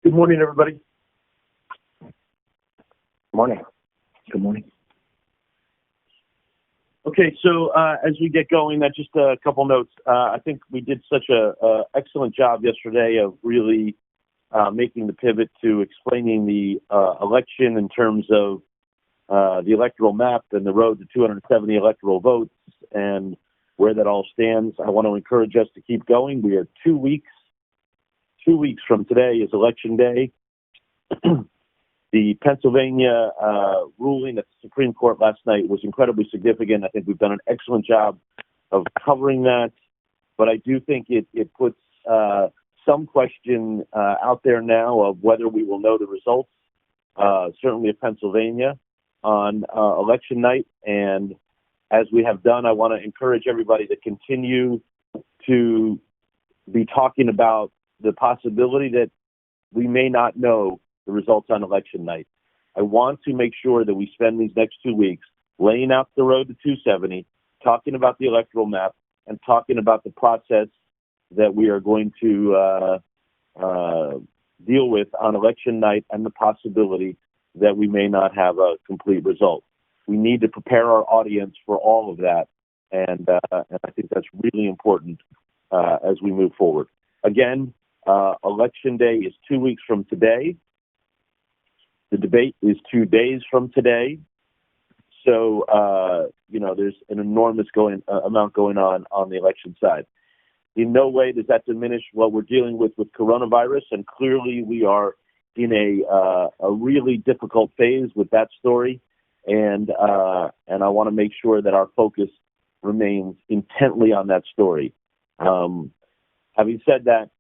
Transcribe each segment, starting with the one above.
Good morning, everybody. Morning. Good morning. Okay, so as we get going, just a couple notes. I think we did such a excellent job yesterday of really making the pivot to explaining the election in terms of the electoral map and the road to 270 electoral votes and where that all stands. I want to encourage us to keep going. We are 2 weeks. 2 weeks from today is Election Day. The Pennsylvania ruling at the Supreme Court last night was incredibly significant. I think we've done an excellent job of covering that, but I do think it puts some question out there now of whether we will know the results, certainly of Pennsylvania, on election night. And as we have done, I want to encourage everybody to continue to be talking about the possibility that we may not know the results on election night. I want to make sure that we spend these next 2 weeks laying out the road to 270, talking about the electoral map, and talking about the process that we are going to deal with on election night and the possibility that we may not have a complete result. We need to prepare our audience for all of that, and I think that's really important as we move forward. Again, Election Day is 2 weeks from today. The debate is 2 days from today. So, there's an enormous amount going on the election side. In no way does that diminish what we're dealing with coronavirus, and clearly we are in a really difficult phase with that story, and I want to make sure that our focus remains intently on that story. Having said that,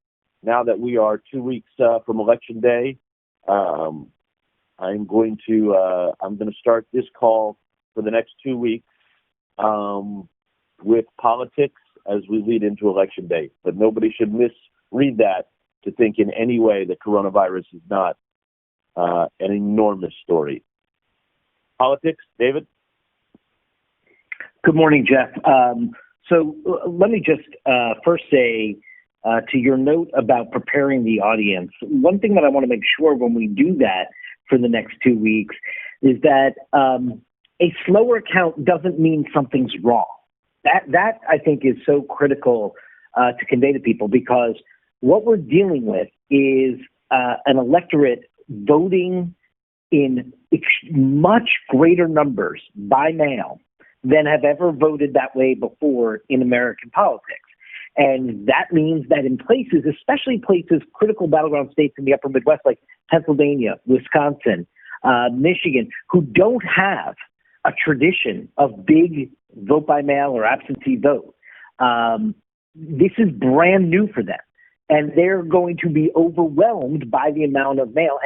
now that we are 2 weeks from Election Day, I'm going to start this call for the next 2 weeks with politics as we lead into Election Day. But nobody should misread that to think in any way that coronavirus is not an enormous story. Politics, David? Good morning, Jeff. So let me just first say to your note about preparing the audience, one thing that I want to make sure when we do that for the next 2 weeks is that a slower count doesn't mean something's wrong. That I think is so critical to convey to people, because what we're dealing with is an electorate voting in much greater numbers by mail than have ever voted that way before in American politics. And that means that in places, especially places, critical battleground states in the upper Midwest, like Pennsylvania, Wisconsin, Michigan, who don't have a tradition of big vote by mail or absentee vote, this is brand new for them. And they're going to be overwhelmed by the amount of mail.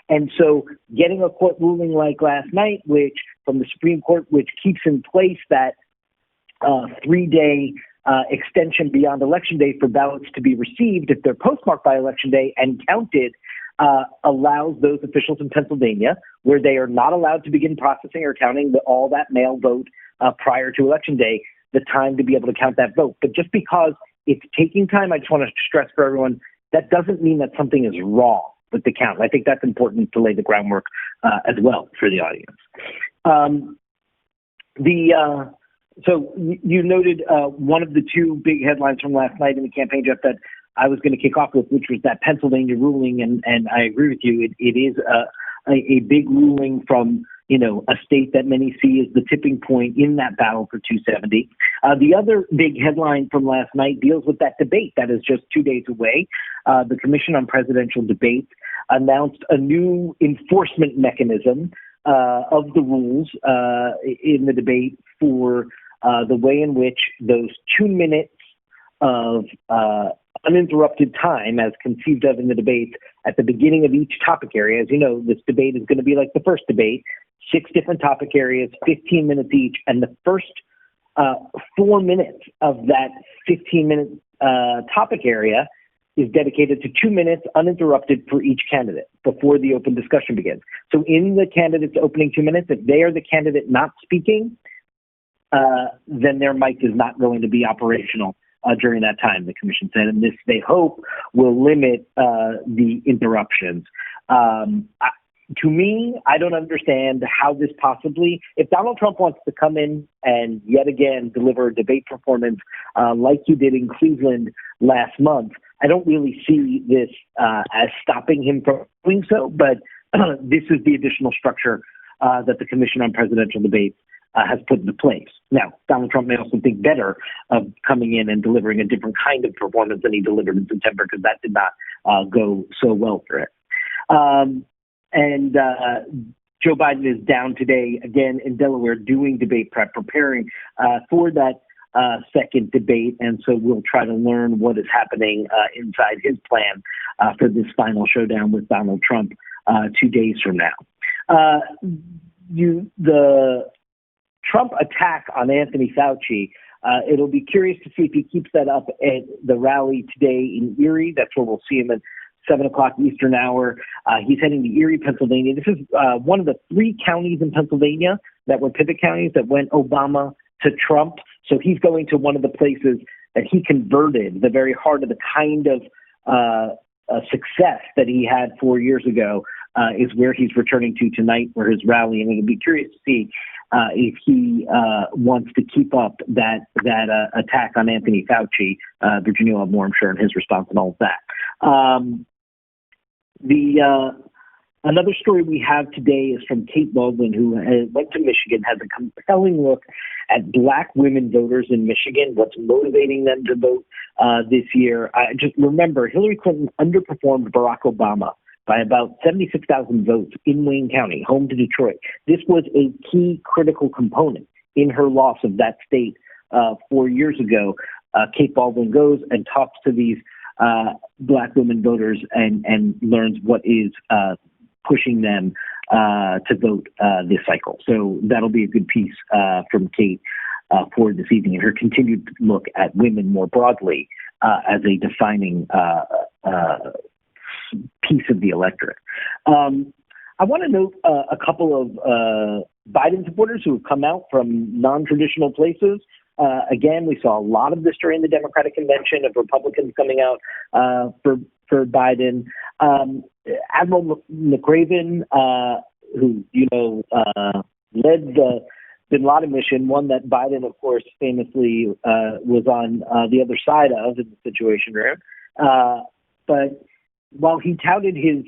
And so getting a court ruling like last night, which from the Supreme Court, which keeps in place that 3-day extension beyond Election Day for ballots to be received if they're postmarked by Election Day and counted, allows those officials in Pennsylvania, where they are not allowed to begin processing or counting all that mail vote prior to Election Day, the time to be able to count that vote. But just because it's taking time, I just want to stress for everyone, that doesn't mean that something is wrong with the count. I think that's important to lay the groundwork as well for the audience. So you noted one of the two big headlines from last night in the campaign, Jeff, that I was going to kick off with, which was that Pennsylvania ruling, and I agree with you. It is a big ruling from a state that many see as the tipping point in that battle for 270. The other big headline from last night deals with that debate that is just 2 days away. The Commission on Presidential Debates announced a new enforcement mechanism of the rules in the debate for the way in which those 2 minutes of uninterrupted time, as conceived of in the debate at the beginning of each topic area. As you know, this debate is going to be like the first debate, 6 different topic areas, 15 minutes each, and the first 4 minutes of that 15-minute topic area is dedicated to 2 minutes uninterrupted for each candidate before the open discussion begins. So in the candidate's opening 2 minutes, if they are the candidate not speaking, then their mic is not going to be operational during that time, the commission said, and this, they hope, will limit the interruptions. To me, I don't understand how this possibly, if Donald Trump wants to come in and yet again deliver a debate performance like he did in Cleveland last month, I don't really see this as stopping him from doing so, but this is the additional structure that the Commission on Presidential Debates has put into place. Now, Donald Trump may also think better of coming in and delivering a different kind of performance than he delivered in September, because that did not go so well for it. And Joe Biden is down today, again, in Delaware, doing debate prep, preparing for that second debate. And so we'll try to learn what is happening inside his plan for this final showdown with Donald Trump 2 days from now. The Trump attack on Anthony Fauci, it'll be curious to see if he keeps that up at the rally today in Erie. That's where we'll see him at 7 o'clock Eastern hour. He's heading to Erie, Pennsylvania. This is one of the 3 counties in Pennsylvania that were pivot counties that went Obama to Trump. So he's going to one of the places that he converted, the very heart of the kind of success that he had 4 years ago, is where he's returning to tonight for his rally. And it'll be curious to see if he wants to keep up that attack on Anthony Fauci. Virginia will have more, I'm sure, in his response and all of that. Another story we have today is from Kate Baldwin, who went to Michigan, has a compelling look at Black women voters in Michigan, what's motivating them to vote this year. Just remember, Hillary Clinton underperformed Barack Obama by about 76,000 votes in Wayne County, home to Detroit. This was a key critical component in her loss of that state 4 years ago. Kate Baldwin goes and talks to these Black women voters and learns what is pushing them to vote this cycle. So that'll be a good piece from Kate for this evening, and her continued look at women more broadly as a defining piece of the electorate. I want to note a couple of Biden supporters who have come out from non-traditional places. Again, we saw a lot of this during the Democratic convention of Republicans coming out for Biden. Admiral McRaven, who led the Bin Laden mission, one that Biden, of course, famously was on the other side of in the Situation Room. But while he touted his,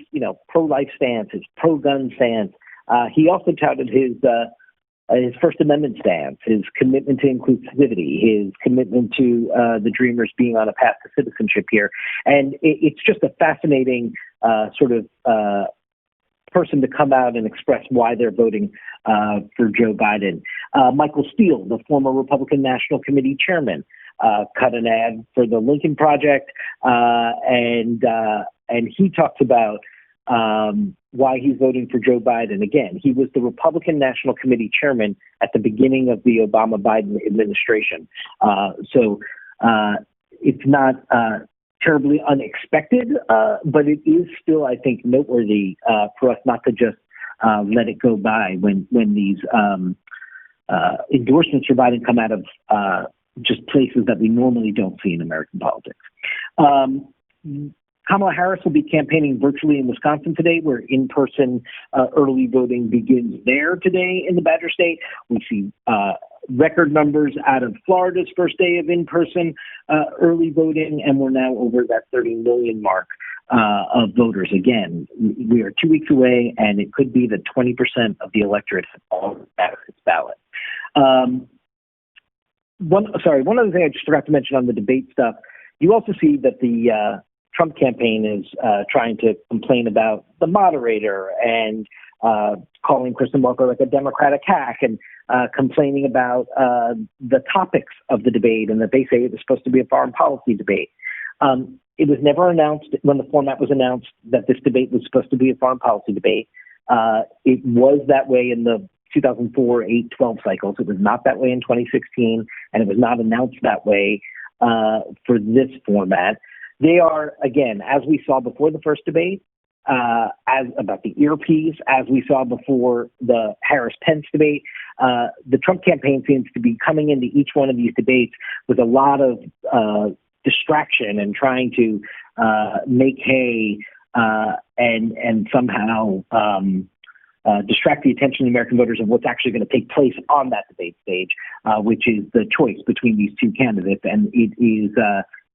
pro-life stance, his pro-gun stance, he also touted his First Amendment stance, his commitment to inclusivity, his commitment to the Dreamers being on a path to citizenship here. And it's just a fascinating sort of person to come out and express why they're voting for Joe Biden. Michael Steele, the former Republican National Committee chairman, cut an ad for the Lincoln Project, and he talks about why he's voting for Joe Biden. Again, he was the Republican National Committee chairman at the beginning of the Obama-Biden administration. So it's not terribly unexpected, but it is still, I think, noteworthy for us not to just let it go by when these endorsements for Biden come out of just places that we normally don't see in American politics. Kamala Harris will be campaigning virtually in Wisconsin today, where in-person early voting begins there today in the Badger State. We see record numbers out of Florida's first day of in-person early voting, and we're now over that 30 million mark of voters. Again, we are 2 weeks away, and it could be that 20% of the electorate has all cast its ballot. One other thing I just forgot to mention on the debate stuff. You also see that the Trump campaign is trying to complain about the moderator and calling Kristen Welker like a Democratic hack and complaining about the topics of the debate and that they say it was supposed to be a foreign policy debate. It was never announced when the format was announced that this debate was supposed to be a foreign policy debate. It was that way in the 2004, 8, 12 cycles. It was not that way in 2016, and it was not announced that way for this format. They are, again, as we saw before the first debate, as about the earpiece, as we saw before the Harris-Pence debate. The Trump campaign seems to be coming into each one of these debates with a lot of distraction and trying to make hay and somehow distract the attention of the American voters of what's actually going to take place on that debate stage, which is the choice between these two candidates. And it is,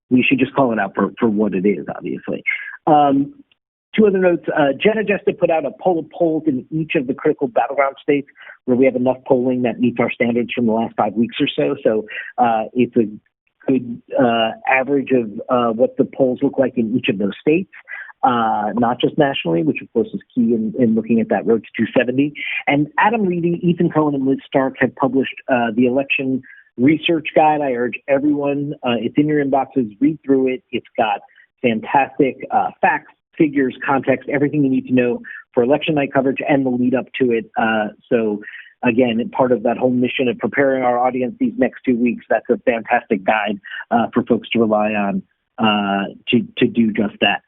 we should just call it out for what it is, obviously. Two other notes. Jenna just put out a poll of polls in each of the critical battleground states where we have enough polling that meets our standards from the last 5 weeks or so. So it's a good average of what the polls look like in each of those states, not just nationally, which of course is key in looking at that road to 270. And Adam Reedy, Ethan Cohen, and Liz Stark have published the election research guide. I urge everyone, it's in your inboxes, read through it. It's got fantastic facts, figures, context, everything you need to know for election night coverage and the lead up to it. So again, part of that whole mission of preparing our audience these next 2 weeks, that's a fantastic guide for folks to rely on to do just that.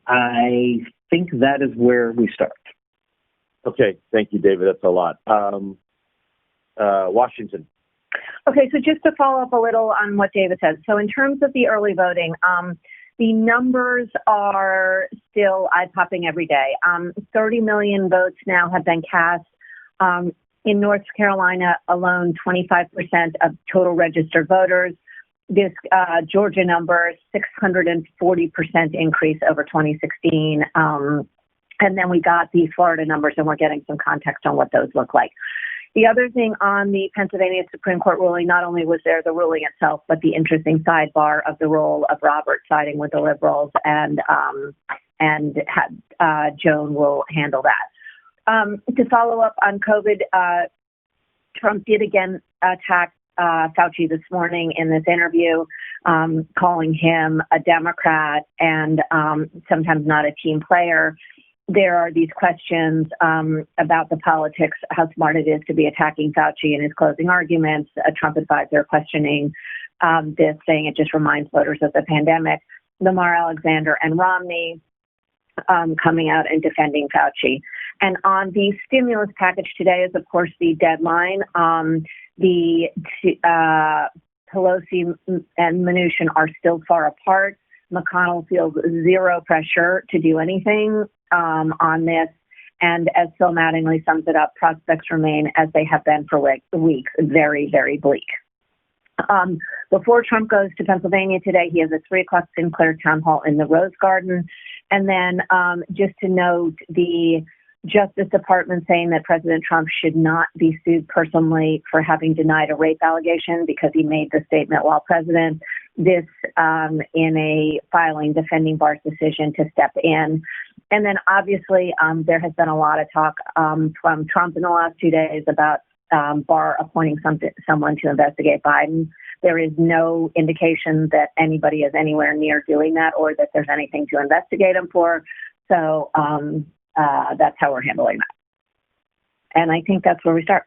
I think that is where we start. Okay, thank you, David. That's a lot. Washington. Okay, so just to follow up a little on what David said. So in terms of the early voting, the numbers are still eye-popping every day. 30 million votes now have been cast. In North Carolina alone, 25% of total registered voters. This Georgia number, 640% increase over 2016. And then we got the Florida numbers, and we're getting some context on what those look like. The other thing on the Pennsylvania Supreme Court ruling, not only was there the ruling itself, but the interesting sidebar of the role of Robert siding with the liberals, and Joan will handle that. To follow up on COVID, Trump did again attack Fauci this morning in this interview, calling him a Democrat and sometimes not a team player. There are these questions about the politics, how smart it is to be attacking Fauci in his closing arguments. A Trump advisor questioning this, saying it just reminds voters of the pandemic. Lamar Alexander and Romney coming out and defending Fauci. And on the stimulus package today is, of course, the deadline. The Pelosi and Mnuchin are still far apart. McConnell feels zero pressure to do anything on this. And as Phil Mattingly sums it up, prospects remain as they have been for weeks, very, very bleak. Before Trump goes to Pennsylvania today, he has a 3 o'clock Sinclair town hall in the Rose Garden. And then just to note, the Justice Department saying that President Trump should not be sued personally for having denied a rape allegation because he made the statement while president. This in a filing defending Barr's decision to step in. And then obviously there has been a lot of talk from Trump in the last 2 days about Barr appointing someone to investigate Biden. There is no indication that anybody is anywhere near doing that or that there's anything to investigate him for. So that's how we're handling that. And I think that's where we start.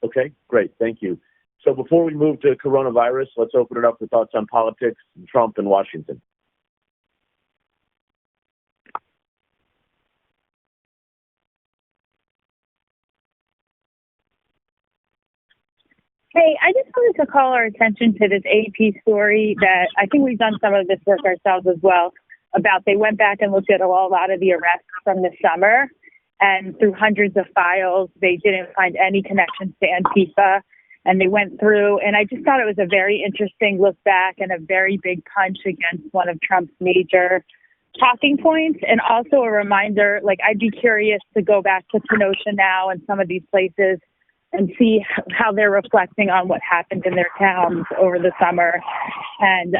Okay, great. Thank you. So before we move to coronavirus, let's open it up for thoughts on politics, Trump, and Washington. Hey, I just wanted to call our attention to this AP story that I think we've done some of this work ourselves as well about. They went back and looked at a lot of the arrests from the summer, and through hundreds of files, they didn't find any connections to Antifa. And they went through, and I just thought it was a very interesting look back and a very big punch against one of Trump's major talking points. And also a reminder, like, I'd be curious to go back to Kenosha now and some of these places and see how they're reflecting on what happened in their towns over the summer, and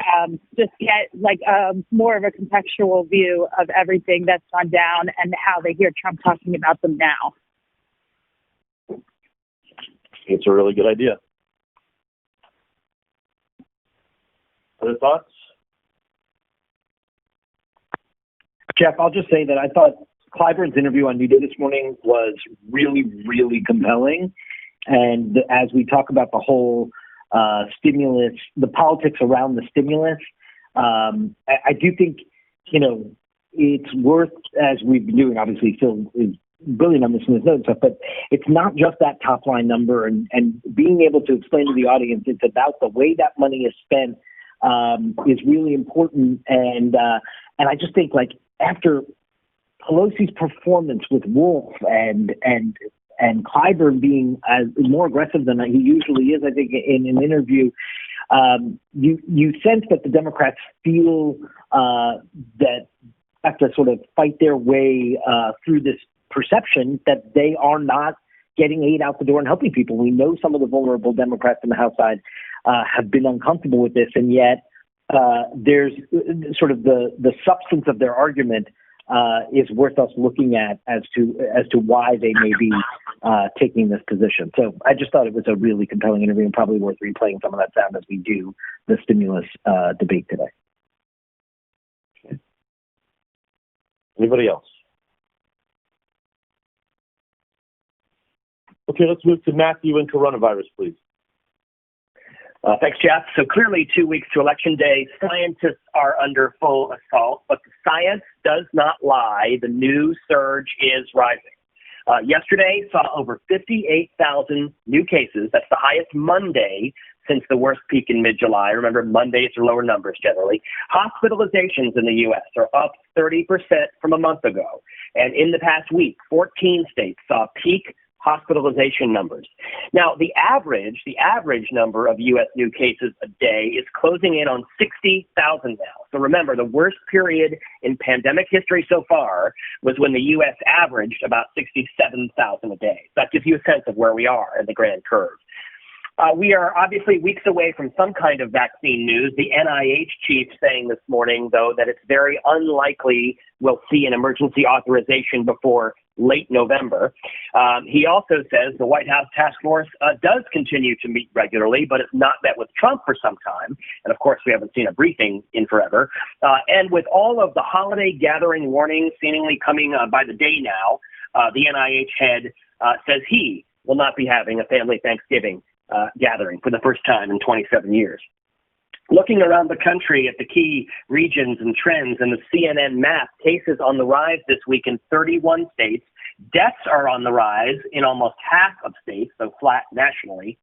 just get like more of a contextual view of everything that's gone down and how they hear Trump talking about them now. It's a really good idea. Other thoughts? Jeff, I'll just say that I thought Clyburn's interview on New Day this morning was really, really compelling. And as we talk about the whole stimulus, the politics around the stimulus, I do think, it's worth, as we've been doing, obviously Phil is brilliant on this in his notes, but it's not just that top line number, and being able to explain to the audience it's about the way that money is spent is really important. And I just think, like, after Pelosi's performance with Wolf and Clyburn being more aggressive than he usually is, I think, in an interview, you sense that the Democrats feel that have to sort of fight their way through this perception that they are not getting aid out the door and helping people. We know some of the vulnerable Democrats in the House side have been uncomfortable with this, and yet there's sort of the substance of their argument is worth us looking at as to why they may be taking this position. So I just thought it was a really compelling interview and probably worth replaying some of that sound as we do the stimulus debate today. Okay. Anybody else? Okay, let's move to Matthew and coronavirus, please. Thanks, Jeff. So clearly 2 weeks to Election Day, scientists are under full assault, but the science does not lie. The new surge is rising. Yesterday saw over 58,000 new cases. That's the highest Monday since the worst peak in mid-July. Remember, Mondays are lower numbers generally. Hospitalizations in the U.S. are up 30% from a month ago. And in the past week, 14 states saw peak hospitalization numbers. Now, the average number of U.S. new cases a day is closing in on 60,000 now. So remember, the worst period in pandemic history so far was when the U.S. averaged about 67,000 a day. That gives you a sense of where we are in the grand curve. We are obviously weeks away from some kind of vaccine news. The NIH chief saying this morning, though, that it's very unlikely we'll see an emergency authorization before late November. He also says the White House task force does continue to meet regularly, but it's not met with Trump for some time. And of course, we haven't seen a briefing in forever. And with all of the holiday gathering warnings seemingly coming by the day now, the NIH head says he will not be having a family Thanksgiving gathering for the first time in 27 years. Looking around the country at the key regions and trends in the CNN map, cases on the rise this week in 31 states. Deaths are on the rise in almost half of states, so flat nationally.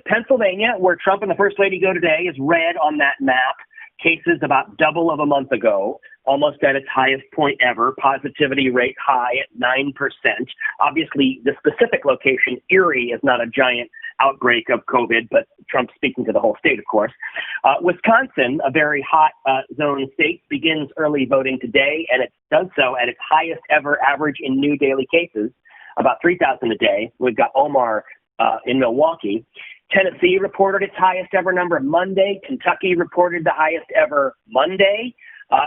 Pennsylvania, where Trump and the First Lady go today, is red on that map. Cases about double of a month ago, almost at its highest point ever. Positivity rate high at 9%. Obviously, the specific location, Erie, is not a giant outbreak of COVID, but Trump's speaking to the whole state, of course. Wisconsin, a very hot zone state, begins early voting today, and it does so at its highest ever average in new daily cases, about 3,000 a day. We've got Omar in Milwaukee. Tennessee reported its highest ever number Monday. Kentucky reported the highest ever Monday.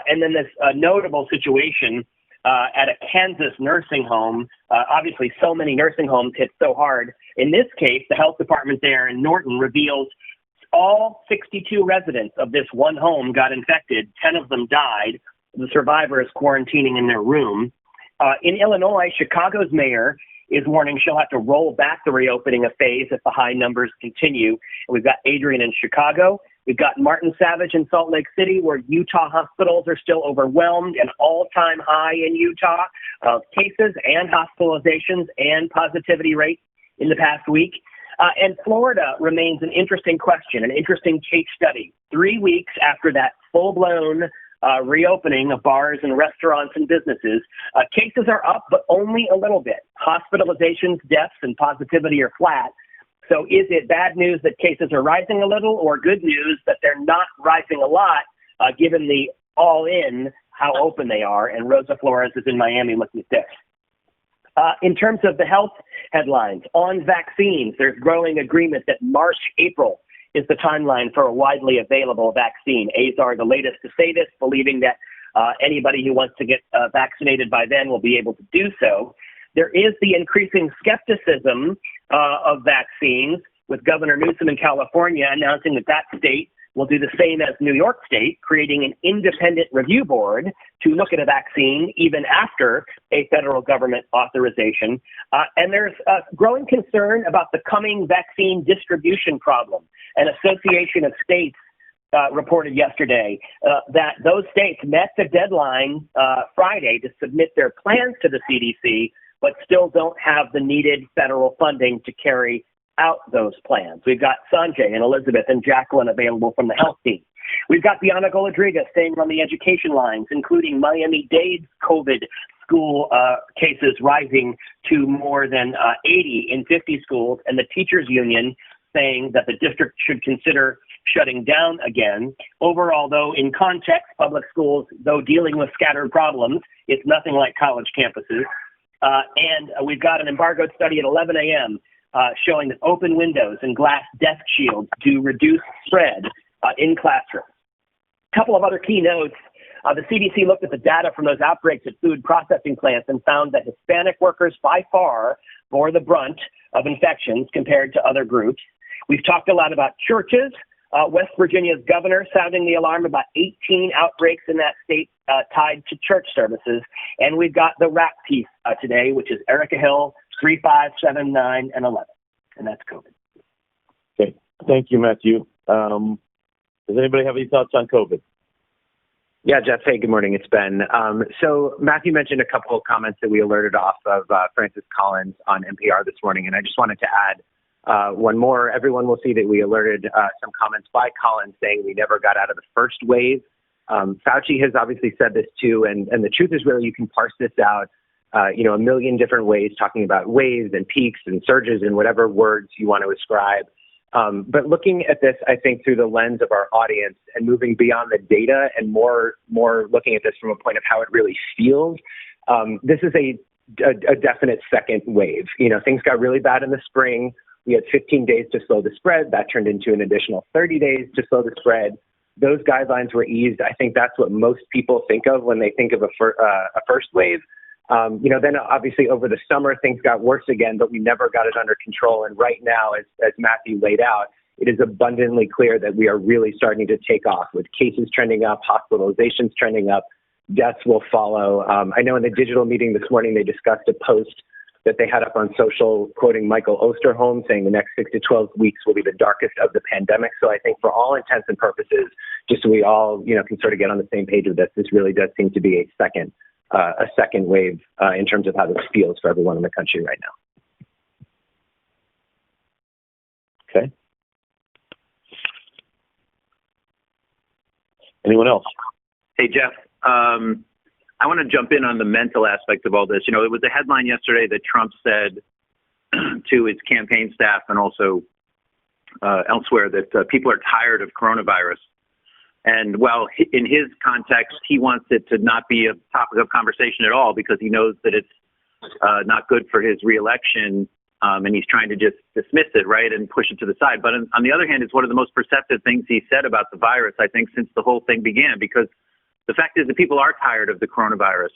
And then this notable situation at a Kansas nursing home. Obviously, so many nursing homes hit so hard. In this case, the health department there in Norton reveals all 62 residents of this one home got infected. 10 of them died. The survivor is quarantining in their room. In Illinois, Chicago's mayor is warning she'll have to roll back the reopening of phase if the high numbers continue. And we've got Adrian in Chicago. We've got Martin Savage in Salt Lake City, where Utah hospitals are still overwhelmed, an all-time high in Utah of cases and hospitalizations and positivity rates in the past week. And Florida remains an interesting question, an interesting case study. 3 weeks after that full-blown reopening of bars and restaurants and businesses, cases are up, but only a little bit. Hospitalizations, deaths, and positivity are flat. So is it bad news that cases are rising a little, or good news that they're not rising a lot, given the all-in, how open they are? And Rosa Flores is in Miami looking at this. In terms of the health headlines, on vaccines, there's growing agreement that March, April is the timeline for a widely available vaccine. AZAR, the latest to say this, believing that anybody who wants to get vaccinated by then will be able to do so. There is the increasing skepticism of vaccines, with Governor Newsom in California announcing that that state will do the same as New York State, creating an independent review board to look at a vaccine even after a federal government authorization. And there's a growing concern about the coming vaccine distribution problem. An association of states reported yesterday that those states met the deadline Friday to submit their plans to the CDC, but still don't have the needed federal funding to carry out those plans. We've got Sanjay and Elizabeth and Jacqueline available from the health team. We've got Bianca Rodriguez staying on the education lines, including Miami-Dade's COVID school cases rising to more than 80 in 50 schools, and the teachers union saying that the district should consider shutting down again. Overall, though, in context, public schools, though dealing with scattered problems, it's nothing like college campuses. And we've got an embargoed study at 11 a.m. Showing that open windows and glass desk shields do reduce spread in classrooms. A couple of other key notes. The CDC looked at the data from those outbreaks at food processing plants and found that Hispanic workers by far bore the brunt of infections compared to other groups. We've talked a lot about churches. West Virginia's governor sounding the alarm about 18 outbreaks in that state tied to church services. And we've got the RAP piece today, which is Erica Hill, 3, 5, 7, 9, and 11. And that's COVID. Okay. Thank you, Matthew. Does anybody have any thoughts on COVID? Yeah, Jeff. Hey, good morning. It's Ben. So Matthew mentioned a couple of comments that we alerted off of Francis Collins on NPR this morning, and I just wanted to add one more. Everyone will see that we alerted some comments by Collins saying we never got out of the first wave. Fauci has obviously said this too, and the truth is really you can parse this out, a million different ways, talking about waves and peaks and surges and whatever words you want to ascribe. But looking at this, I think, through the lens of our audience and moving beyond the data and more looking at this from a point of how it really feels, this is a definite second wave. Things got really bad in the spring. We had 15 days to slow the spread. That turned into an additional 30 days to slow the spread. Those guidelines were eased. I think that's what most people think of when they think of a first wave. Then obviously over the summer, things got worse again, but we never got it under control. And right now, as Matthew laid out, it is abundantly clear that we are really starting to take off with cases trending up, hospitalizations trending up, deaths will follow. I know in the digital meeting this morning, they discussed a post that they had up on social quoting Michael Osterholm saying the next 6 to 12 weeks will be the darkest of the pandemic. So I think for all intents and purposes, just so we all, can sort of get on the same page with this really does seem to be a second wave in terms of how this feels for everyone in the country right now. Okay. Anyone else? Hey, Jeff. I want to jump in on the mental aspect of all this. It was a headline yesterday that Trump said to his campaign staff and also elsewhere that people are tired of coronavirus. And while in his context, he wants it to not be a topic of conversation at all because he knows that it's not good for his reelection, and he's trying to just dismiss it, right, and push it to the side. But on the other hand, it's one of the most perceptive things he said about the virus, I think, since the whole thing began, because the fact is that people are tired of the coronavirus.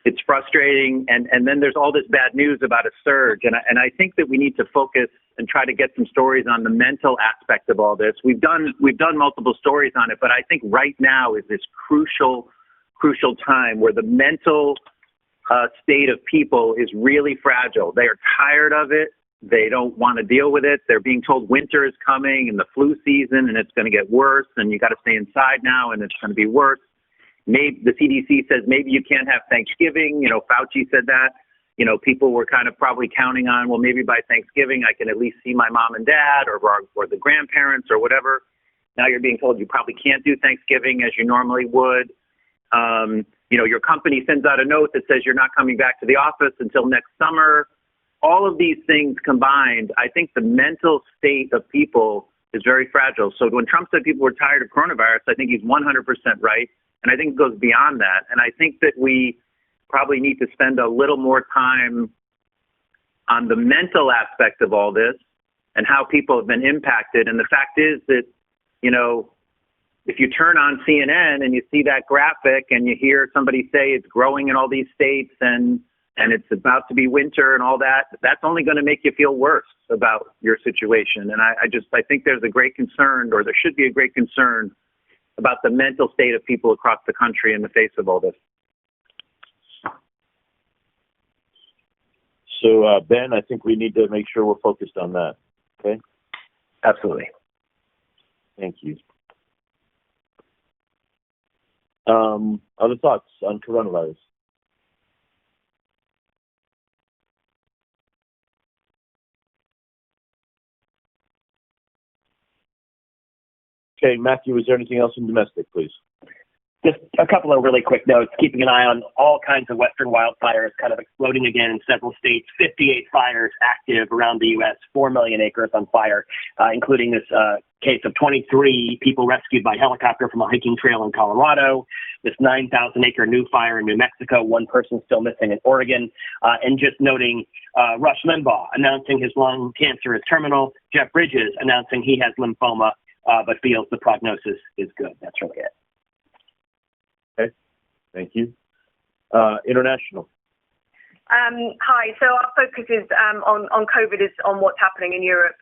It's frustrating, and then there's all this bad news about a surge, and I think that we need to focus and try to get some stories on the mental aspect of all this. We've done multiple stories on it, but I think right now is this crucial time where the mental state of people is really fragile. They are tired of it. They don't want to deal with it. They're being told winter is coming and the flu season, and it's going to get worse, and you got to stay inside now, and it's going to be worse. Maybe the CDC says maybe you can't have Thanksgiving. Fauci said that. People were kind of probably counting on, well, maybe by Thanksgiving I can at least see my mom and dad or the grandparents or whatever. Now you're being told you probably can't do Thanksgiving as you normally would. Your company sends out a note that says you're not coming back to the office until next summer. All of these things combined, I think the mental state of people is very fragile. So when Trump said people were tired of coronavirus, I think he's 100% right. And I think it goes beyond that. And I think that we probably need to spend a little more time on the mental aspect of all this and how people have been impacted. And the fact is that, if you turn on CNN and you see that graphic and you hear somebody say it's growing in all these states and it's about to be winter and all that, that's only going to make you feel worse about your situation. And I think there's a great concern, or there should be a great concern about the mental state of people across the country in the face of all this. So, Ben, I think we need to make sure we're focused on that. Okay? Absolutely. Thank you. Other thoughts on coronavirus? Okay, Matthew, is there anything else in domestic, please? Just a couple of really quick notes, keeping an eye on all kinds of western wildfires kind of exploding again in several states, 58 fires active around the U.S., 4 million acres on fire, including this case of 23 people rescued by helicopter from a hiking trail in Colorado, this 9,000-acre new fire in New Mexico, one person still missing in Oregon, and just noting Rush Limbaugh announcing his lung cancer is terminal, Jeff Bridges announcing he has lymphoma, but feels the prognosis is good. That's really it. Okay, thank you. International. Hi. So our focus is on COVID, is on what's happening in Europe.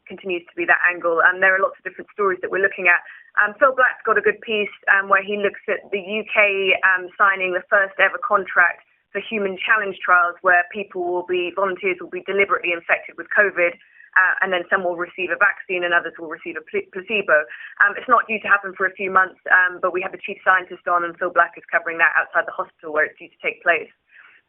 Continues to be that angle, and there are lots of different stories that we're looking at. Phil Black's got a good piece where he looks at the UK signing the first ever contract for human challenge trials, where volunteers will be deliberately infected with COVID. And then some will receive a vaccine and others will receive a placebo. It's not due to happen for a few months, but we have the chief scientist on, and Phil Black is covering that outside the hospital where it's due to take place.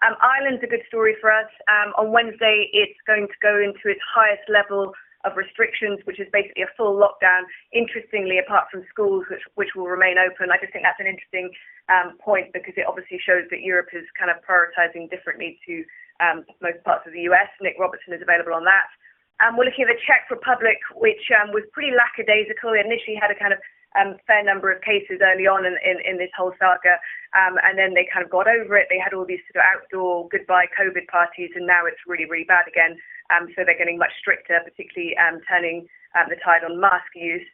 Ireland's a good story for us. On Wednesday, it's going to go into its highest level of restrictions, which is basically a full lockdown, interestingly, apart from schools, which will remain open. I just think that's an interesting point, because it obviously shows that Europe is kind of prioritizing differently to most parts of the US. Nick Robertson is available on that. We're looking at the Czech Republic, which was pretty lackadaisical. It initially had a kind of fair number of cases early on in this whole saga, and then they kind of got over it. They had all these sort of outdoor goodbye COVID parties, and now it's really, really bad again. So they're getting much stricter, particularly turning the tide on mask use.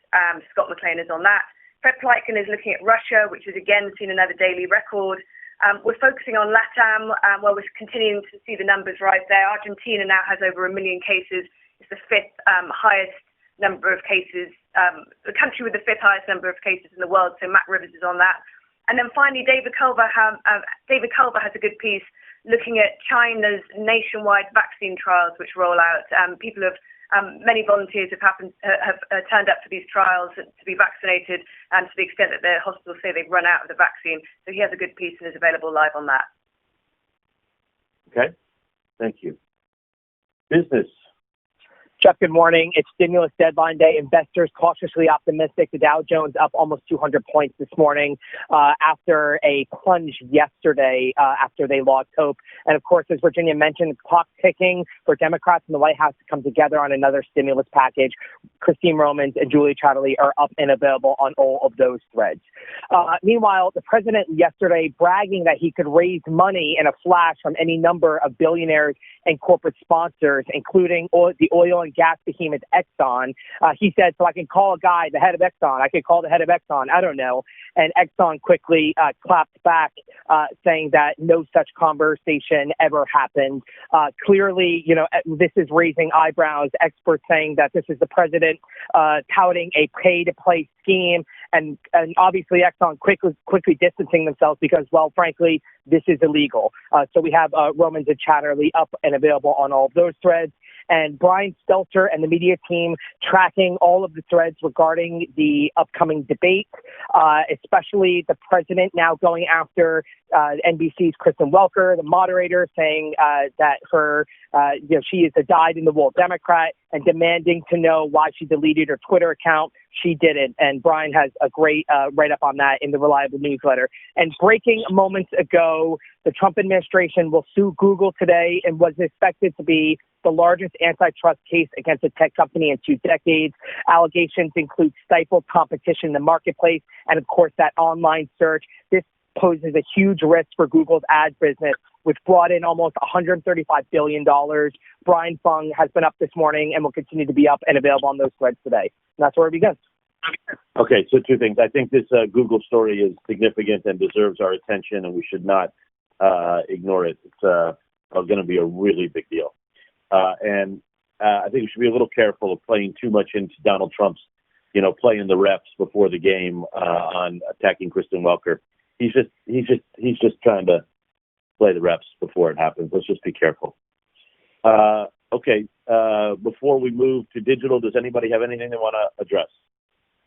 Scott McLean is on that. Fred Pleitgen is looking at Russia, which has again seen another daily record. We're focusing on LATAM, where we're continuing to see the numbers rise there. Argentina now has over 1 million cases. It's the fifth highest number of cases, the country with the fifth highest number of cases in the world. So Matt Rivers is on that. And then finally, David Culver has a good piece looking at China's nationwide vaccine trials, which roll out. Many volunteers have turned up for these trials to be vaccinated, to the extent that the hospitals say they've run out of the vaccine. So he has a good piece and is available live on that. Okay, thank you. Business. Jeff, good morning. It's stimulus deadline day. Investors cautiously optimistic. The Dow Jones up almost 200 points this morning after a plunge yesterday after they lost hope. And of course, as Virginia mentioned, the clock ticking for Democrats in the White House to come together on another stimulus package. Christine Romans and Julie Chatterley are up and available on all of those threads. Meanwhile, the president yesterday bragging that he could raise money in a flash from any number of billionaires and corporate sponsors, including the oil and gas behemoth Exxon. He said, so I can call a guy, the head of Exxon. I could call the head of Exxon. I don't know. And Exxon quickly clapped back, saying that no such conversation ever happened. Clearly, this is raising eyebrows. Experts saying that this is the president touting a pay-to-play scheme. And obviously Exxon quickly distancing themselves because, well, frankly, this is illegal. So we have Romans and Chatterley up and available on all of those threads. And Brian Stelter and the media team tracking all of the threads regarding the upcoming debate, especially the president now going after NBC's Kristen Welker, the moderator, saying that she is a dyed-in-the-wool Democrat and demanding to know why she deleted her Twitter account. She didn't. And Brian has a great write-up on that in the Reliable newsletter. And breaking moments ago, the Trump administration will sue Google today and was expected to be the largest antitrust case against a tech company in 2 decades. Allegations include stifled competition in the marketplace and, of course, that online search. This poses a huge risk for Google's ad business, which brought in almost $135 billion. Brian Fung has been up this morning and will continue to be up and available on those threads today. And that's where it begins. Okay, so 2 things. I think this Google story is significant and deserves our attention, and we should not ignore it. It's going to be a really big deal. And I think we should be a little careful of playing too much into Donald Trump's, playing the reps before the game on attacking Kristen Welker. He's just trying to play the reps before it happens. Let's just be careful. Okay. Before we move to digital, does anybody have anything they want to address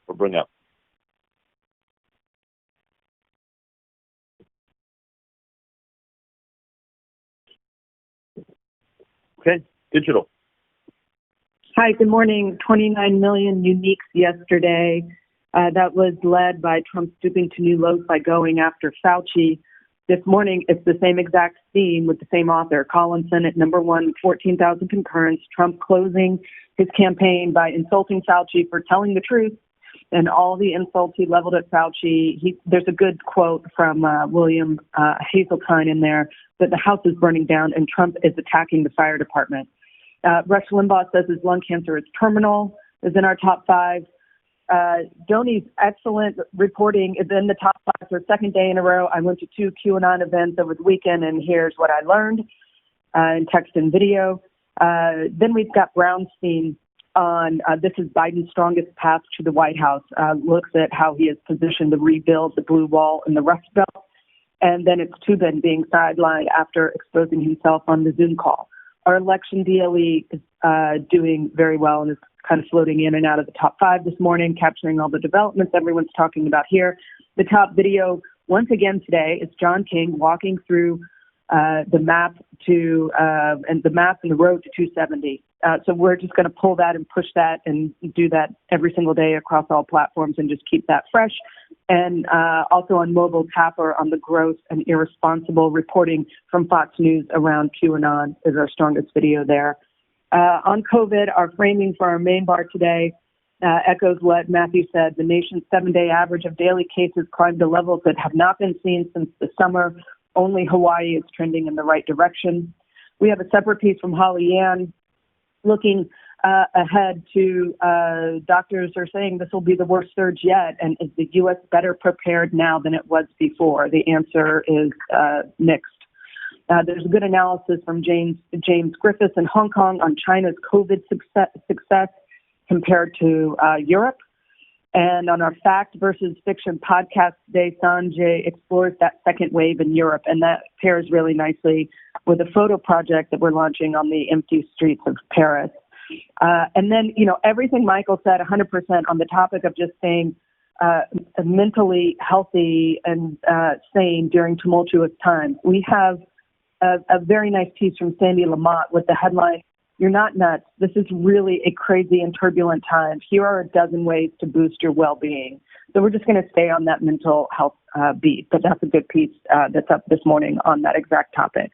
or bring up? Okay, digital. Hi, good morning. 29 million uniques yesterday. That was led by Trump stooping to new lows by going after Fauci. This morning, it's the same exact theme with the same author, Collinson at number one, 14,000 concurrents. Trump closing his campaign by insulting Fauci for telling the truth, and all the insults he leveled at Fauci. There's a good quote from William Hazeltine in there that the house is burning down and Trump is attacking the fire department. Rush Limbaugh says his lung cancer is terminal, is in our top five. Doni's excellent reporting is in the top five for a second day in a row. I went to 2 QAnon events over the weekend, and here's what I learned in text and video. Then we've got Brownstein on this is Biden's strongest path to the White House, looks at how he has positioned to rebuild the blue wall and the Rust Belt. And then it's Tubin being sidelined after exposing himself on the Zoom call. Our election DLE is doing very well and is kind of floating in and out of the top five this morning, capturing all the developments everyone's talking about here. The top video, once again today, is John King walking through the map and the road to 270. So we're just going to pull that and push that and do that every single day across all platforms and just keep that fresh. And also on Mobile Tapper on the gross and irresponsible reporting from Fox News around QAnon is our strongest video there. On COVID, our framing for our main bar today echoes what Matthew said. The nation's 7-day average of daily cases climbed to levels that have not been seen since the summer. Only Hawaii is trending in the right direction. We have a separate piece from Holly Ann looking ahead to doctors are saying this will be the worst surge yet. And is the U.S. better prepared now than it was before? The answer is mixed. There's a good analysis from James Griffiths in Hong Kong on China's COVID success compared to Europe. And on our fact versus fiction podcast today, Sanjay explores that second wave in Europe, and that pairs really nicely with a photo project that we're launching on the empty streets of Paris. And then, everything Michael said 100% on the topic of just staying mentally healthy and sane during tumultuous times. We have a very nice piece from Sandy Lamont with the headline, "You're not nuts. This is really a crazy and turbulent time. Here are a dozen ways to boost your well-being." So we're just going to stay on that mental health beat, but that's a good piece that's up this morning on that exact topic.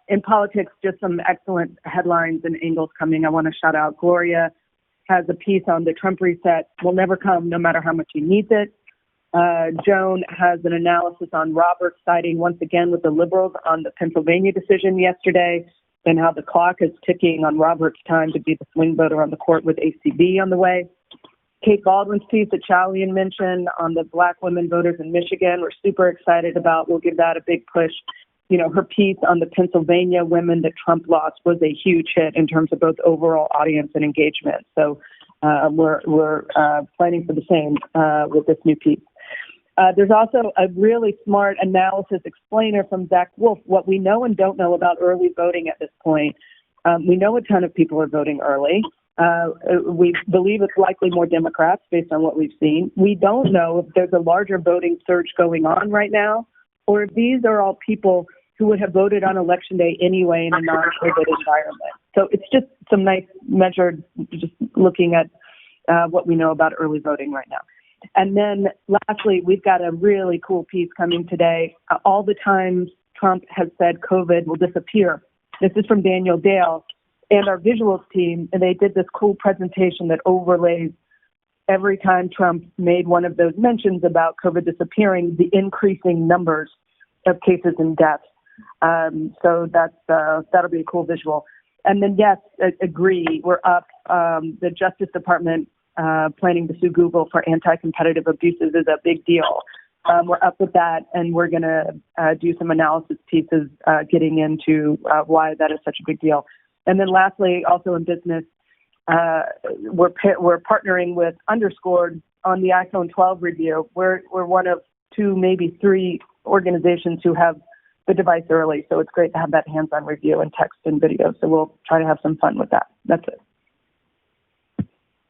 In politics, just some excellent headlines and angles coming. I want to shout out Gloria has a piece on the Trump reset will never come no matter how much he needs it. Joan has an analysis on Roberts siding once again with the liberals on the Pennsylvania decision yesterday and how the clock is ticking on Roberts' time to be the swing voter on the court with ACB on the way. Kate Baldwin's piece that Chalian mentioned on the Black women voters in Michigan, we're super excited about. We'll give that a big push. Her piece on the Pennsylvania women that Trump lost was a huge hit in terms of both overall audience and engagement. So we're planning for the same with this new piece. There's also a really smart analysis explainer from Zach Wolf, what we know and don't know about early voting at this point. We know a ton of people are voting early. We believe it's likely more Democrats based on what we've seen. We don't know if there's a larger voting surge going on right now, or if these are all people who would have voted on Election Day anyway in a non-COVID environment. So it's just some nice measured, just looking at what we know about early voting right now. And then lastly, we've got a really cool piece coming today. All the times Trump has said COVID will disappear. This is from Daniel Dale and our visuals team, and they did this cool presentation that overlays every time Trump made one of those mentions about COVID disappearing, the increasing numbers of cases and deaths. So that'll be a cool visual. And then, yes, agree, we're up. The Justice Department planning to sue Google for anti-competitive abuses is a big deal. We're up with that, and we're going to do some analysis pieces getting into why that is such a big deal. And then lastly, also in business, we're partnering with Underscored on the iPhone 12 review. We're one of 2, maybe 3 organizations who have the device early, so it's great to have that hands-on review and text and video. So we'll try to have some fun with that. That's it.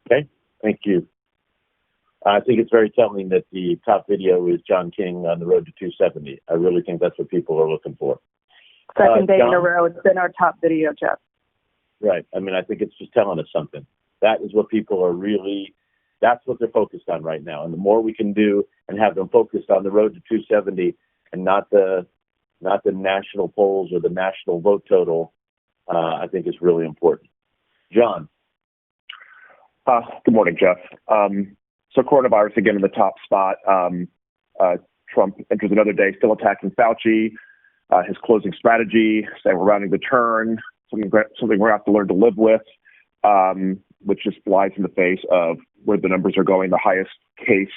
Okay, thank you. I think it's very telling that the top video is John King on the road to 270. I really think that's what people are looking for. Second day in a John? row, it's been our top video, Jeff. Right. I mean, I think it's just telling us something. That is what people are really, that's what they're focused on right now. And the more we can do and have them focused on the road to 270 and not the national polls or the national vote total, I think is really important. John. Good morning, Jeff. So coronavirus again in the top spot. Trump enters another day still attacking Fauci, his closing strategy, saying we're rounding the turn, something we're going to have to learn to live with, which just flies in the face of where the numbers are going, the highest case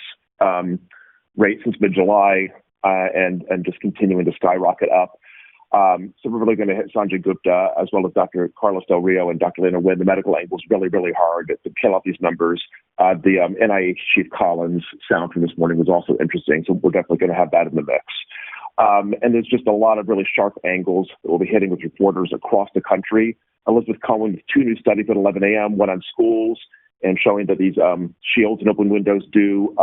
rate since mid-July, and just continuing to skyrocket up. So we're really going to hit Sanjay Gupta as well as Dr. Carlos Del Rio and Dr. Lena Wynn. The medical angle is really, really hard to kill out these numbers. The NIH Chief Collins sound from this morning was also interesting, so we're definitely going to have that in the mix. And there's just a lot of really sharp angles that we'll be hitting with reporters across the country. Elizabeth Cohen with 2 new studies at 11 a.m., one on schools, and showing that these shields and open windows do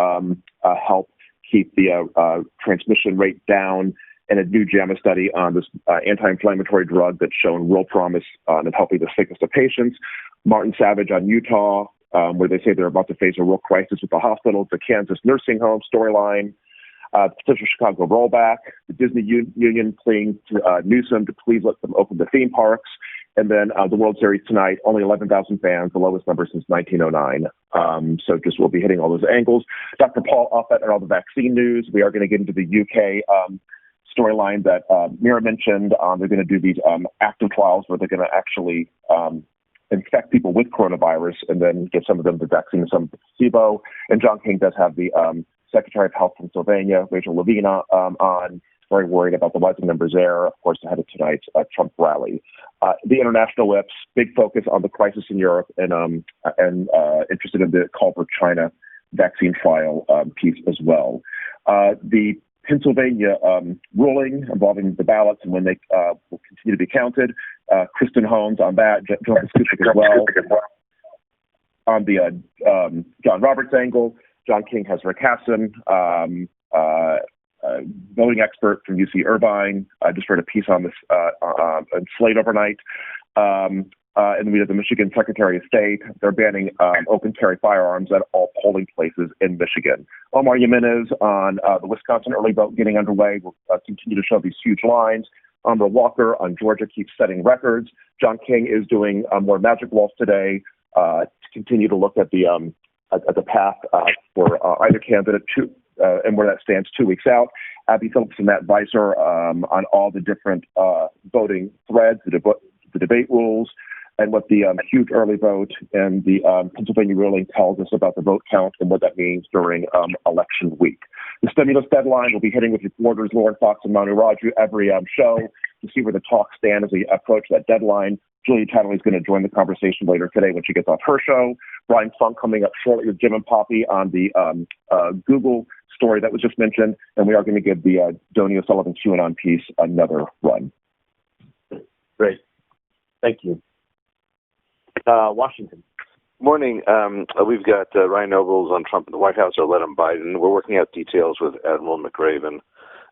help keep the transmission rate down, and a new JAMA study on this anti-inflammatory drug that's shown real promise in helping the sickest of patients. Martin Savage on Utah, where they say they're about to face a real crisis with the hospitals, the Kansas nursing home storyline, potential Chicago rollback, the Disney Union pleading to Newsom to please let them open the theme parks, and then the World Series tonight, only 11,000 fans, the lowest number since 1909. So just we'll be hitting all those angles. Dr. Paul Offit and all the vaccine news. We are going to get into the UK storyline that Mira mentioned. They're going to do these active trials where they're going to actually infect people with coronavirus and then give some of them the vaccine and some of the placebo. And John King does have the Secretary of Health from Pennsylvania, Rachel Levine, on. Very worried about the rising numbers there, of course, ahead of tonight's Trump rally. The international whips, big focus on the crisis in Europe and interested in the call for China vaccine trial piece as well. The Pennsylvania ruling involving the ballots and when they will continue to be counted. Kristen Holmes on that, John Pacific as well. On the John Roberts angle, John King has Rick Hasson, voting expert from UC Irvine. I just read a piece on this on Slate overnight. And we have the Michigan Secretary of State. They're banning open carry firearms at all polling places in Michigan. Omar Jimenez on the Wisconsin early vote getting underway will continue to show these huge lines. Umber Walker on Georgia keeps setting records. John King is doing more magic walls today to continue to look at the path for either candidate and where that stands 2 weeks out. Abby Phillips and Matt Weiser on all the different voting threads, the debate rules, and what the huge early vote and the Pennsylvania ruling tells us about the vote count and what that means during election week. The stimulus deadline will be hitting with reporters Lauren Fox and Manu Raju every show to see where the talks stand as we approach that deadline. Julia Chatterley is going to join the conversation later today when she gets off her show. Brian Funk coming up shortly with Jim and Poppy on the Google story that was just mentioned, and we are going to give the Donny O'Sullivan QAnon piece another run. Great. Thank you. Washington. Morning. We've got Ryan Nobles on Trump in the White House or let him Biden. We're working out details with Admiral McRaven.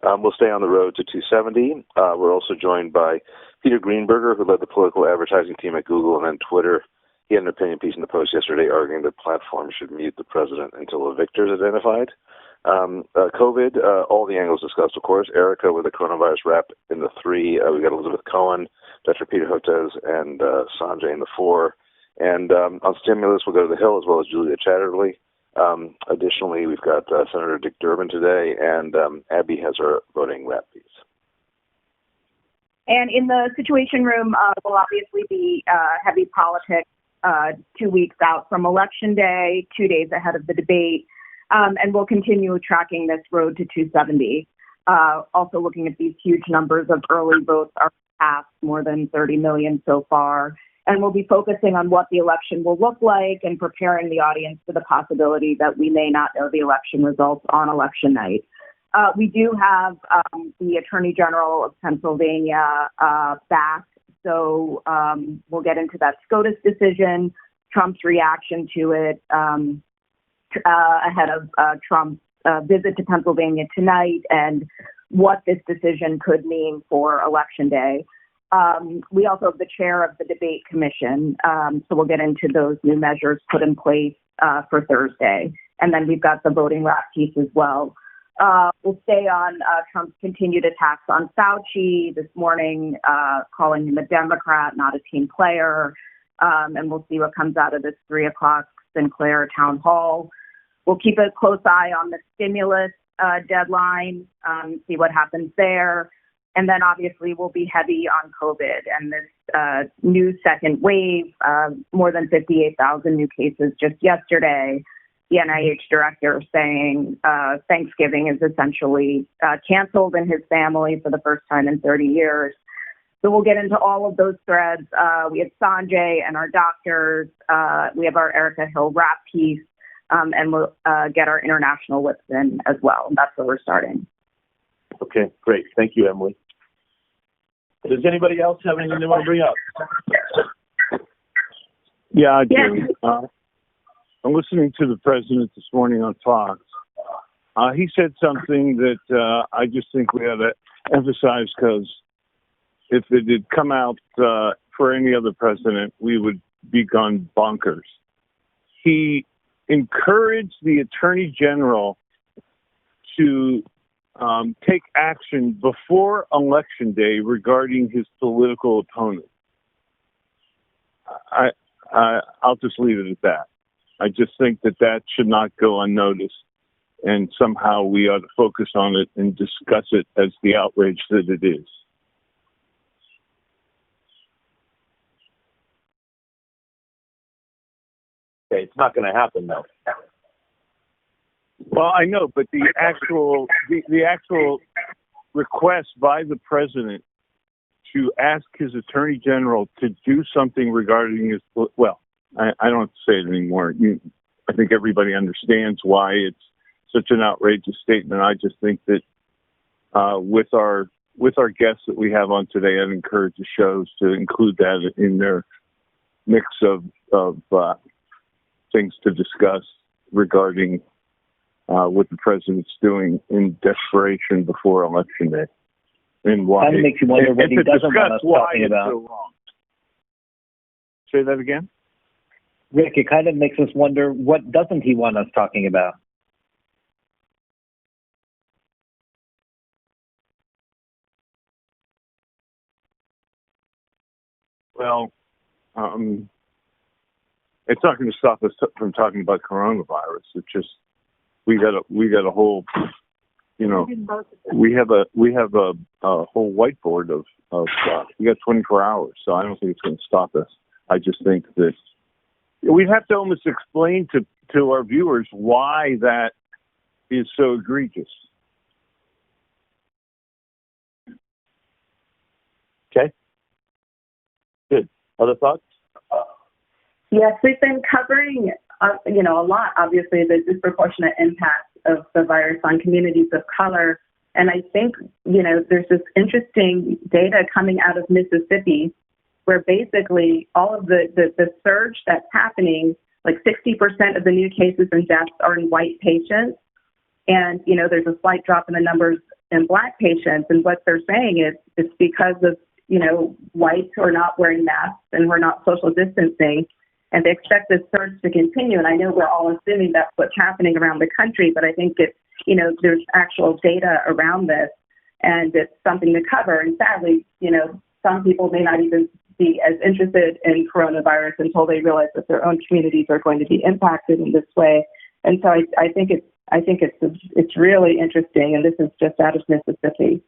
We'll stay on the road to 270. We're also joined by Peter Greenberger, who led the political advertising team at Google and then Twitter. He had an opinion piece in the Post yesterday arguing that platforms should mute the president until a victor is identified. COVID, all the angles discussed, of course. Erica with the coronavirus wrap in the 3. We've got Elizabeth Cohen, Dr. Peter Hotez, and Sanjay in the 4. And on stimulus, we'll go to the Hill as well as Julia Chatterley. Additionally, we've got Senator Dick Durbin today, and Abby has her voting wrap piece. And in the Situation Room, will obviously be heavy politics 2 weeks out from Election Day, 2 days ahead of the debate. And we'll continue tracking this road to 270. Also looking at these huge numbers of early votes are passed, more than 30 million so far. And we'll be focusing on what the election will look like and preparing the audience for the possibility that we may not know the election results on election night. We do have the Attorney General of Pennsylvania back. So we'll get into that SCOTUS decision, Trump's reaction to it ahead of Trump's visit to Pennsylvania tonight, and what this decision could mean for Election Day. We also have the chair of the debate commission. So we'll get into those new measures put in place for Thursday. And then we've got the voting wrap piece as well. We'll stay on Trump's continued attacks on Fauci this morning, calling him a Democrat, not a team player. And we'll see what comes out of this 3 o'clock Sinclair town hall. We'll keep a close eye on the stimulus deadline, see what happens there. And then obviously we'll be heavy on COVID and this new second wave, more than 58,000 new cases just yesterday. The NIH director saying Thanksgiving is essentially canceled in his family for the first time in 30 years. So we'll get into all of those threads. We have Sanjay and our doctors. We have our Erica Hill wrap piece, and we'll get our international whips in as well. That's where we're starting. Okay, great. Thank you, Emily. Does anybody else have anything they want to bring up? Yeah, I do. I'm listening to the president this morning on Fox. He said something that I just think we ought to emphasize, because if it had come out for any other president, we would be gone bonkers. He encouraged the attorney general to take action before Election Day regarding his political opponent. I'll just leave it at that. I just think that should not go unnoticed, and somehow we ought to focus on it and discuss it as the outrage that it is. Okay, it's not going to happen, though. Well, I know, but the actual request by the president to ask his attorney general to do something regarding his, well, I don't have to say it anymore. I think everybody understands why it's such an outrageous statement. I just think that with our guests that we have on today, I'd encourage the shows to include that in their mix of things to discuss regarding what the president's doing in desperation before Election Day, and why. Kind of makes you wonder what he doesn't want us talking about. So wrong. Say that again? Rick, it kind of makes us wonder, what doesn't he want us talking about? Well, it's not going to stop us from talking about coronavirus. It's just we got a whole, we have a whole whiteboard of we got 24 hours, so I don't think it's going to stop us. I just think that we'd have to almost explain to our viewers why that is so egregious. Okay. Good. Other thoughts? Yes, we've been covering, a lot, obviously, the disproportionate impact of the virus on communities of color. And I think, there's this interesting data coming out of Mississippi where basically all of the surge that's happening, like 60% of the new cases and deaths are in white patients. And, there's a slight drop in the numbers in Black patients. And what they're saying is it's because of, whites who are not wearing masks and who are not social distancing. And they expect this surge to continue. And I know we're all assuming that's what's happening around the country, but I think it's, there's actual data around this, and it's something to cover. And sadly, some people may not even be as interested in coronavirus until they realize that their own communities are going to be impacted in this way. And so I think it's really interesting. And this is just out of Mississippi.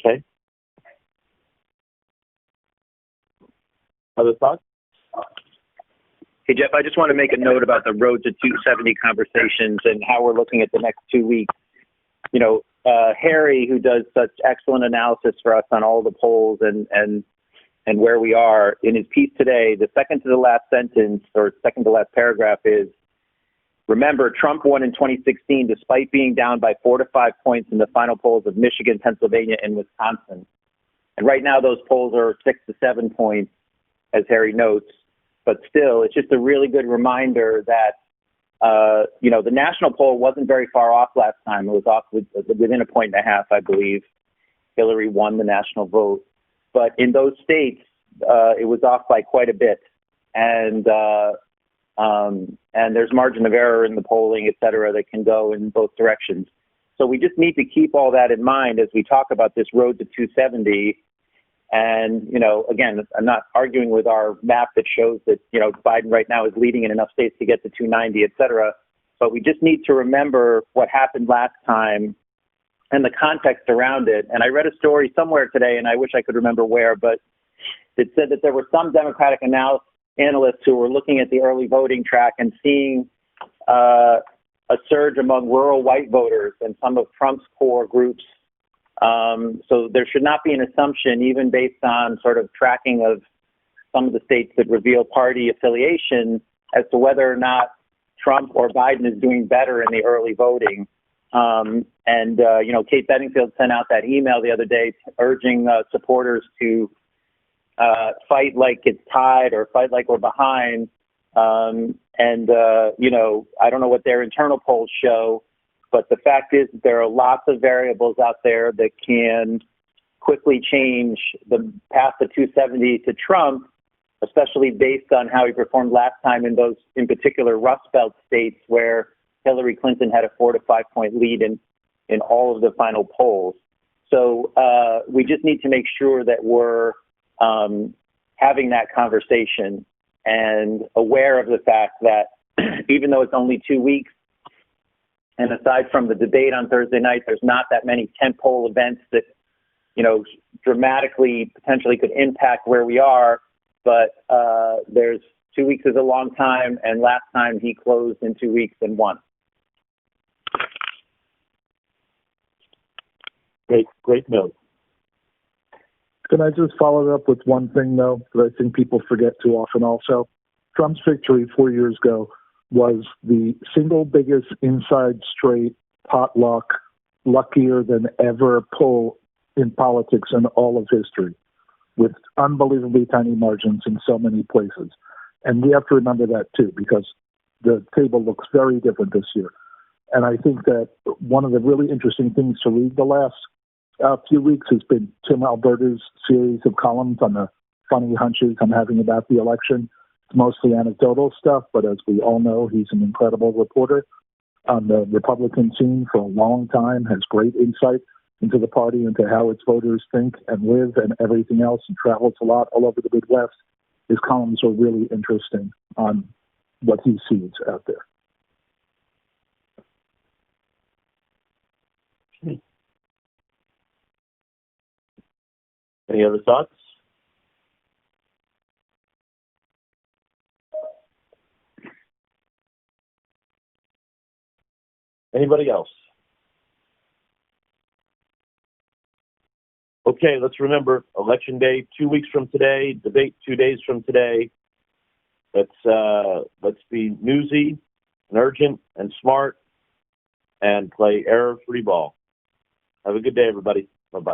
Okay. Other thoughts? Hey, Jeff, I just want to make a note about the Road to 270 conversations and how we're looking at the next 2 weeks. Harry, who does such excellent analysis for us on all the polls and where we are, in his piece today, the second to the last sentence or second to last paragraph is, remember, Trump won in 2016 despite being down by 4 to 5 points in the final polls of Michigan, Pennsylvania, and Wisconsin. And right now those polls are 6 to 7 points, as Harry notes. But still, it's just a really good reminder that, the national poll wasn't very far off last time. It was off within a point and a half, I believe. Hillary won the national vote. But in those states, it was off by quite a bit. And there's margin of error in the polling, et cetera, that can go in both directions. So we just need to keep all that in mind as we talk about this road to 270. And, again, I'm not arguing with our map that shows that, Biden right now is leading in enough states to get to 290, et cetera. But we just need to remember what happened last time and the context around it. And I read a story somewhere today, and I wish I could remember where, but it said that there were some Democratic analysts who were looking at the early voting track and seeing a surge among rural white voters and some of Trump's core groups. So there should not be an assumption, even based on sort of tracking of some of the states that reveal party affiliation, as to whether or not Trump or Biden is doing better in the early voting. Kate Bedingfield sent out that email the other day urging supporters to fight like it's tied or fight like we're behind. I don't know what their internal polls show, but the fact is that there are lots of variables out there that can quickly change the path to 270 to Trump, especially based on how he performed last time in those, in particular, Rust Belt states where Hillary Clinton had a 4 to 5 point lead in all of the final polls. So we just need to make sure that we're having that conversation and aware of the fact that even though it's only 2 weeks, and aside from the debate on Thursday night, there's not that many tentpole events that, dramatically potentially could impact where we are. But there's 2 weeks is a long time, and last time he closed in 2 weeks and won. Great note. Can I just follow up with one thing, though, that I think people forget too often also? Trump's victory 4 years ago was the single biggest inside straight potluck, luckier than ever pull in politics in all of history, with unbelievably tiny margins in so many places. And we have to remember that, too, because the table looks very different this year. And I think that one of the really interesting things to read the last few weeks has been Tim Alberta's series of columns on the funny hunches I'm having about the election. It's mostly anecdotal stuff, but as we all know, he's an incredible reporter on the Republican scene for a long time, has great insight into the party, into how its voters think and live and everything else, and travels a lot all over the Midwest. His columns are really interesting on what he sees out there. Any other thoughts? Anybody else? Okay, let's remember, Election Day 2 weeks from today, debate 2 days from today. Let's be newsy and urgent and smart and play error-free ball. Have a good day, everybody. Bye-bye.